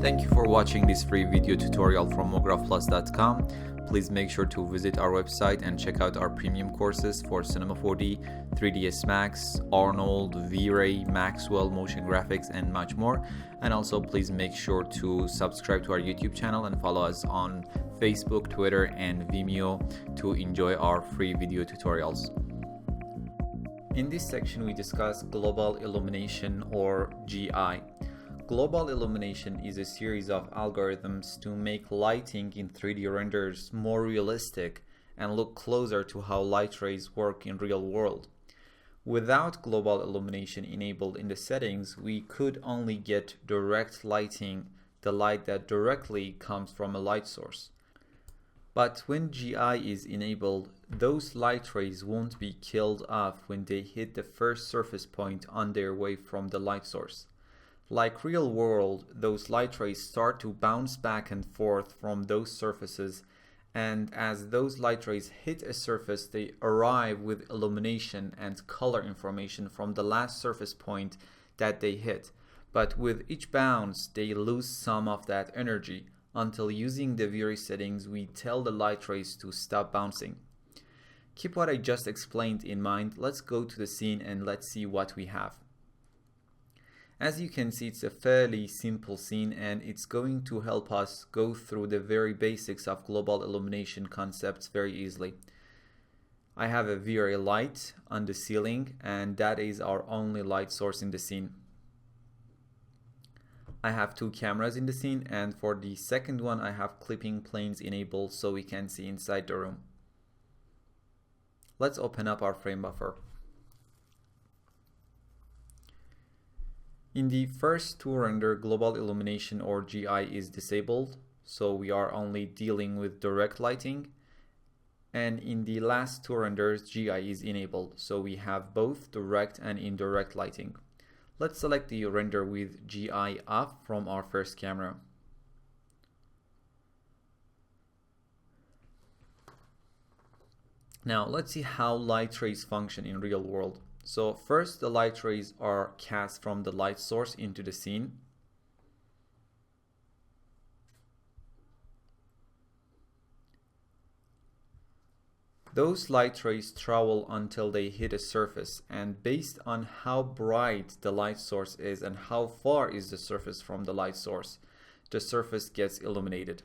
Thank you for watching this free video tutorial from mographplus.com. Please make sure to visit our website and check out our premium courses for Cinema 4D, 3ds Max, Arnold, V-Ray, Maxwell, motion graphics, and much more. And also please make sure to subscribe to our YouTube channel and follow us on Facebook, Twitter, and Vimeo to enjoy our free video tutorials. In this section we discuss global illumination, or GI. Global illumination is a series of algorithms to make lighting in 3D renders more realistic and look closer to how light rays work in real world. Without global illumination enabled in the settings, we could only get direct lighting, the light that directly comes from a light source. But when GI is enabled, those light rays won't be killed off when they hit the first surface point on their way from the light source. Like real world, those light rays start to bounce back and forth from those surfaces, and as those light rays hit a surface, they arrive with illumination and color information from the last surface point that they hit. But with each bounce, they lose some of that energy until, using the V-Ray settings, we tell the light rays to stop bouncing. Keep what I just explained in mind. Let's go to the scene and let's see what we have. As you can see, it's a fairly simple scene, and it's going to help us go through the very basics of global illumination concepts very easily. I have a V-Ray light on the ceiling, and that is our only light source in the scene. I have two cameras in the scene, and for the second one I have clipping planes enabled so we can see inside the room. Let's open up our frame buffer. In the first two render, global illumination, or GI, is disabled, so we are only dealing with direct lighting. And in the last two renders, GI is enabled, so we have both direct and indirect lighting. Let's select the render with GI off from our first camera. Now let's see how light rays function in real world. So first, the light rays are cast from the light source into the scene. Those light rays travel until they hit a surface, and based on how bright the light source is and how far is the surface from the light source, the surface gets illuminated.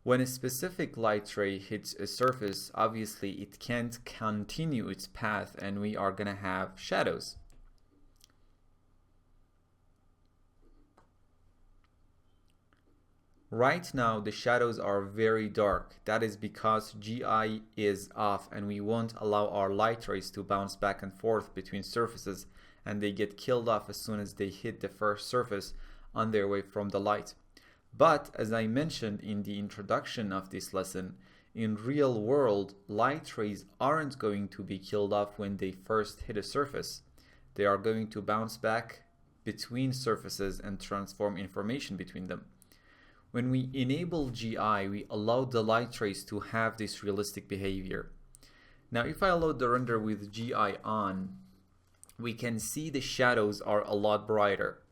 When a specific light ray hits a surface, obviously it can't continue its path and we are gonna have shadows. Right now the shadows are very dark. That is because GI is off and we won't allow our light rays to bounce back and forth between surfaces, and they get killed off as soon as they hit the first surface on their way from the light. But as I mentioned in the introduction of this lesson, in real world, light rays aren't going to be killed off when they first hit a surface. They are going to bounce back between surfaces and transform information between them. When we enable GI, we allow the light rays to have this realistic behavior. Now if I load the render with GI on, we can see the shadows are a lot brighter.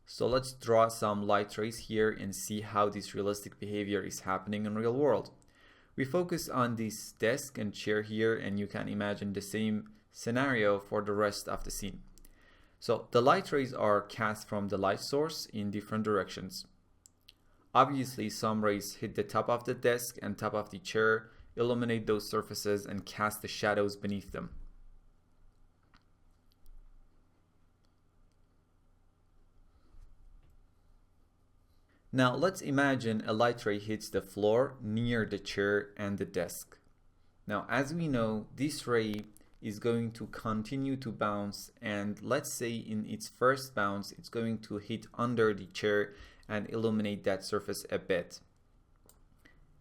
So let's draw some light rays here and see how this realistic behavior is happening in real world. We focus on this desk and chair here, and you can imagine the same scenario for the rest of the scene. So the light rays are cast from the light source in different directions. Obviously some rays hit the top of the desk and top of the chair, illuminate those surfaces and cast the shadows beneath them. Now let's imagine a light ray hits the floor near the chair and the desk. Now as we know, this ray is going to continue to bounce, and let's say in its first bounce it's going to hit under the chair and illuminate that surface a bit.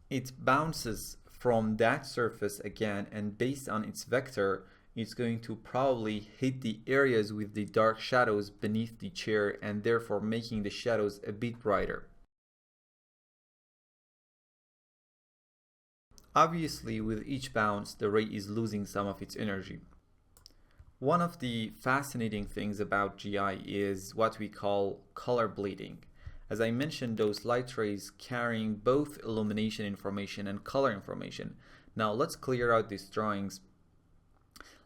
It bounces from that surface again, and based on its vector it's going to probably hit the areas with the dark shadows beneath the chair, and therefore making the shadows a bit brighter. Obviously, with each bounce, the ray is losing some of its energy. One of the fascinating things about GI is what we call color bleeding. As I mentioned, those light rays carrying both illumination information and color information. Now let's clear out these drawings.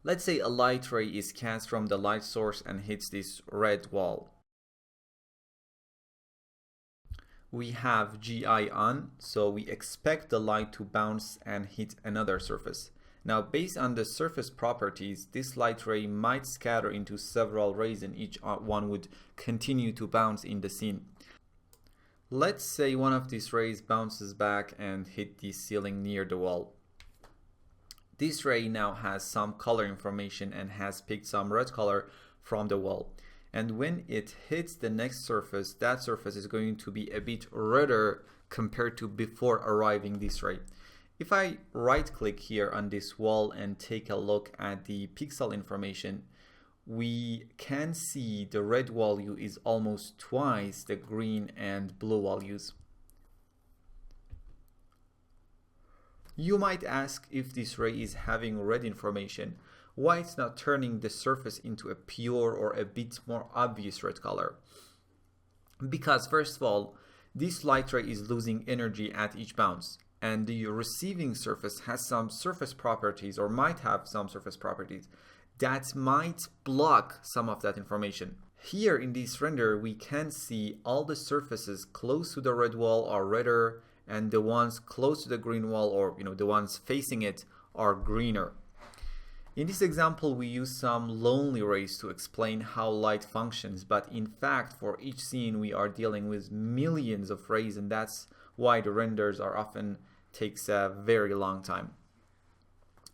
Let's say a light ray is cast from the light source and hits this red wall. We have GI on, so we expect the light to bounce and hit another surface. Now, based on the surface properties, this light ray might scatter into several rays and each one would continue to bounce in the scene. Let's say one of these rays bounces back and hit the ceiling near the wall. This ray now has some color information and has picked some red color from the wall. And when it hits the next surface, that surface is going to be a bit redder compared to before arriving this ray. If I right click here on this wall and take a look at the pixel information, we can see the red value is almost twice the green and blue values. You might ask, if this ray is having red information, why it's not turning the surface into a pure or a bit more obvious red color? Because first of all, this light ray is losing energy at each bounce, and the receiving surface has some surface properties, or might have some surface properties, that might block some of that information. Here in this render, we can see all the surfaces close to the red wall are redder, and the ones close to the green wall, or the ones facing it, are greener. In this example, we use some lonely rays to explain how light functions, but in fact, for each scene, we are dealing with millions of rays, and that's why the renders are often takes a very long time.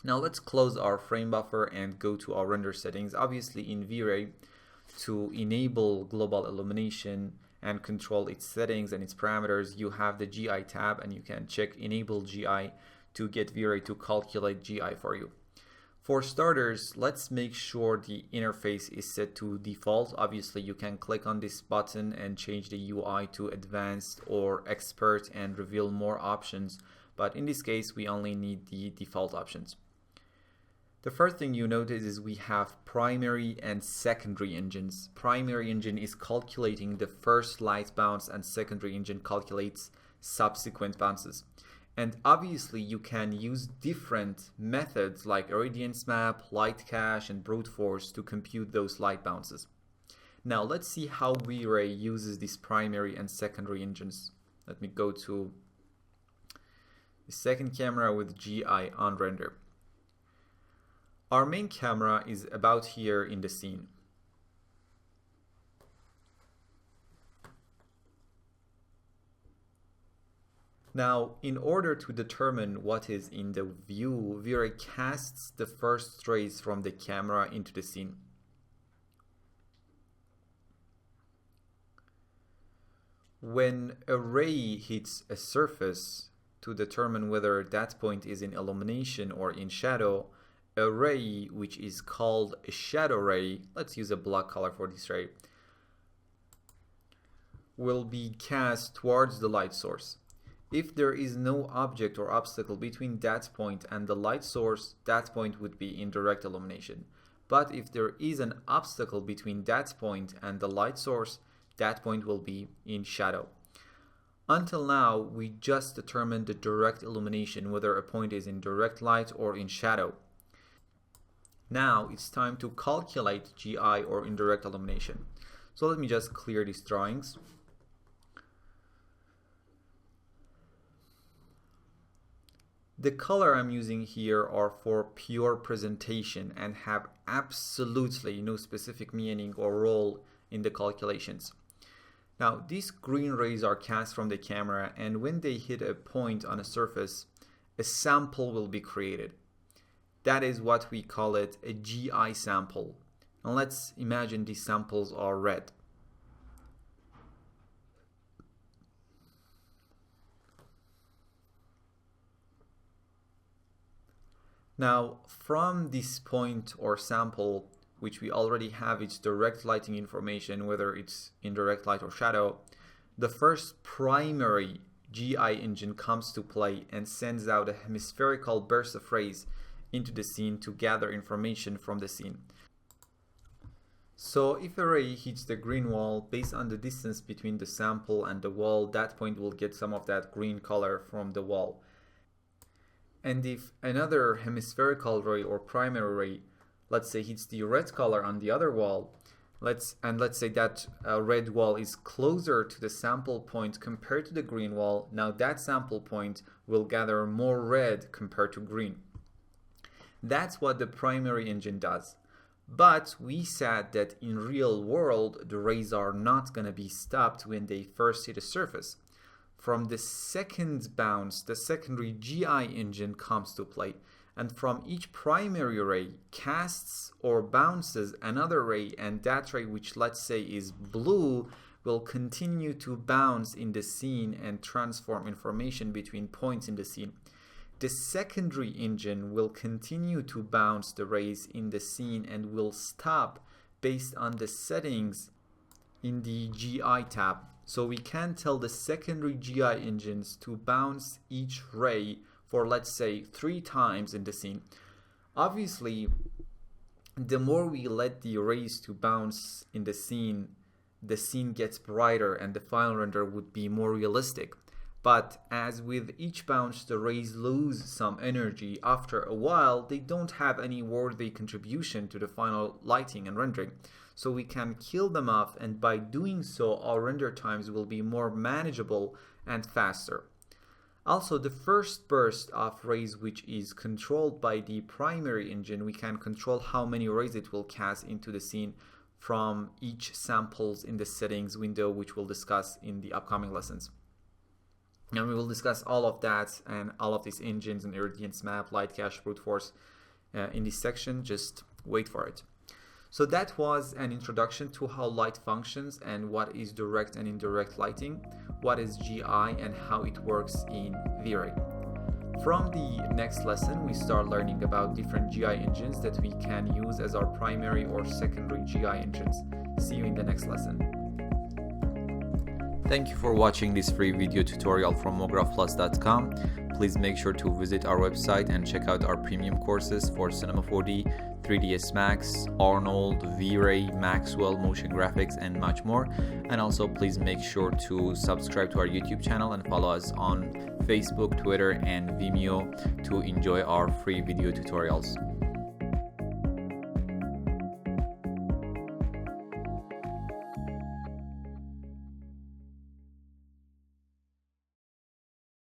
Now let's close our frame buffer and go to our render settings. Obviously in V-Ray, to enable global illumination and control its settings and its parameters, you have the GI tab, and you can check enable GI to get V-Ray to calculate GI for you. For starters, let's make sure the interface is set to default. Obviously, you can click on this button and change the UI to advanced or expert and reveal more options, but in this case, we only need the default options. The first thing you notice is we have primary and secondary engines. Primary engine is calculating the first light bounce, and secondary engine calculates subsequent bounces. And obviously you can use different methods like irradiance map, light cache, and brute force to compute those light bounces. Now let's see how V-Ray uses these primary and secondary engines. Let me go to the second camera with GI on render. Our main camera is about here in the scene. Now, in order to determine what is in the view, V-Ray casts the first rays from the camera into the scene. When a ray hits a surface, to determine whether that point is in illumination or in shadow, a ray which is called a shadow ray, let's use a black color for this ray, will be cast towards the light source. If there is no object or obstacle between that point and the light source, that point would be in direct illumination. But if there is an obstacle between that point and the light source, that point will be in shadow. Until now, we just determined the direct illumination, whether a point is in direct light or in shadow. Now it's time to calculate GI or indirect illumination. So let me just clear these drawings. The color I'm using here are for pure presentation and have absolutely no specific meaning or role in the calculations. Now these green rays are cast from the camera, and when they hit a point on a surface, a sample will be created. That is what we call it, a GI sample. And let's imagine these samples are red. Now, from this point or sample, which we already have its direct lighting information, whether it's in direct light or shadow, the first primary GI engine comes to play and sends out a hemispherical burst of rays into the scene to gather information from the scene. So if a ray hits the green wall, based on the distance between the sample and the wall, that point will get some of that green color from the wall. And if another hemispherical ray or primary ray, let's say, hits the red color on the other wall, let's say that red wall is closer to the sample point compared to the green wall, now that sample point will gather more red compared to green. That's what the primary engine does. But we said that in real world, the rays are not going to be stopped when they first hit the surface. From the second bounce, the secondary GI engine comes to play. And from each primary ray, casts or bounces another ray, and that ray, which let's say is blue, will continue to bounce in the scene and transform information between points in the scene. The secondary engine will continue to bounce the rays in the scene and will stop based on the settings in the GI tab. So we can tell the secondary GI engines to bounce each ray for, let's say, 3 times in the scene. Obviously, the more we let the rays to bounce in the scene gets brighter and the final render would be more realistic. But as with each bounce the rays lose some energy, after a while they don't have any worthy contribution to the final lighting and rendering. So we can kill them off, and by doing so our render times will be more manageable and faster. Also, the first burst of rays, which is controlled by the primary engine, we can control how many rays it will cast into the scene from each samples in the settings window, which we'll discuss in the upcoming lessons. And we will discuss all of that and all of these engines and irradiance map, light cache, brute force in this section. Just wait for it. So that was an introduction to how light functions and what is direct and indirect lighting, what is GI, and how it works in V-Ray. From the next lesson, we start learning about different GI engines that we can use as our primary or secondary GI engines. See you in the next lesson. Thank you for watching this free video tutorial from MographPlus.com. Please make sure to visit our website and check out our premium courses for Cinema 4D, 3ds Max, Arnold, V-Ray, Maxwell, motion graphics, and much more. And also please make sure to subscribe to our YouTube channel and follow us on Facebook, Twitter, and Vimeo to enjoy our free video tutorials.